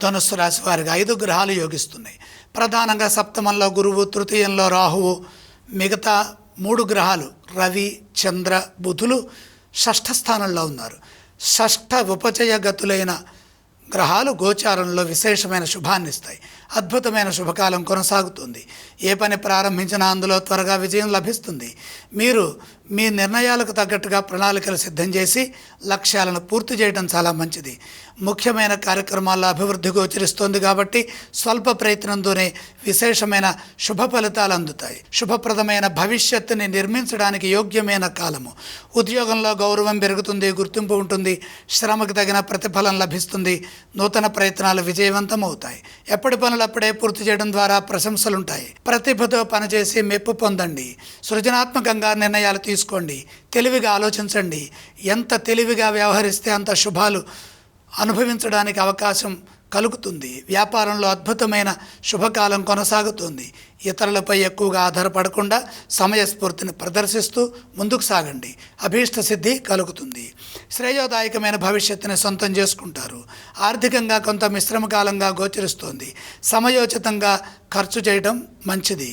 ధనుస్సు రాశి వారికి 5 గ్రహాలు యోగిస్తున్నాయి. ప్రధానంగా సప్తమంలో గురువు, తృతీయంలో రాహువు, మిగతా 3 గ్రహాలు రవి, చంద్ర, బుధులు షష్ఠ స్థానంలో ఉన్నారు. షష్ఠ ఉపచయ గతులైన గ్రహాలు గోచారంలో విశేషమైన శుభాన్ని ఇస్తాయి. అద్భుతమైన శుభకాలం కొనసాగుతుంది. ఏ పని ప్రారంభించినా అందులో త్వరగా విజయం లభిస్తుంది. మీరు మీ నిర్ణయాలకు తగ్గట్టుగా ప్రణాళికలు సిద్ధం చేసి లక్ష్యాలను పూర్తి చేయడం చాలా మంచిది. ముఖ్యమైన కార్యక్రమాల్లో అభివృద్ధి గోచరిస్తోంది కాబట్టి స్వల్ప ప్రయత్నంతోనే విశేషమైన శుభ ఫలితాలు అందుతాయి. శుభప్రదమైన భవిష్యత్తుని నిర్మించడానికి యోగ్యమైన కాలము. ఉద్యోగంలో గౌరవం పెరుగుతుంది, గుర్తింపు ఉంటుంది, శ్రమకు తగిన ప్రతిఫలం లభిస్తుంది. నూతన ప్రయత్నాలు విజయవంతం అవుతాయి. ఎప్పటి పనులు అప్పుడే పూర్తి చేయడం ద్వారా ప్రశంసలుంటాయి. ప్రతిభతో పనిచేసి మెప్పు పొందండి. సృజనాత్మకంగా నిర్ణయాలు తీసుకోండి. తెలివిగా ఆలోచించండి. ఎంత తెలివిగా వ్యవహరిస్తే అంత శుభాలు అనుభవించడానికి అవకాశం కలుగుతుంది. వ్యాపారంలో అద్భుతమైన శుభకాలం కొనసాగుతుంది. ఇతరులపై ఎక్కువగా ఆధారపడకుండా సమయస్ఫూర్తిని ప్రదర్శిస్తూ ముందుకు సాగండి. అభీష్ట సిద్ధి కలుగుతుంది. శ్రేయోదాయకమైన భవిష్యత్తుని సొంతం చేసుకుంటారు. ఆర్థికంగా కొంత మిశ్రమ కాలంగా గోచరిస్తోంది. సమయోచితంగా ఖర్చు చేయడం మంచిది.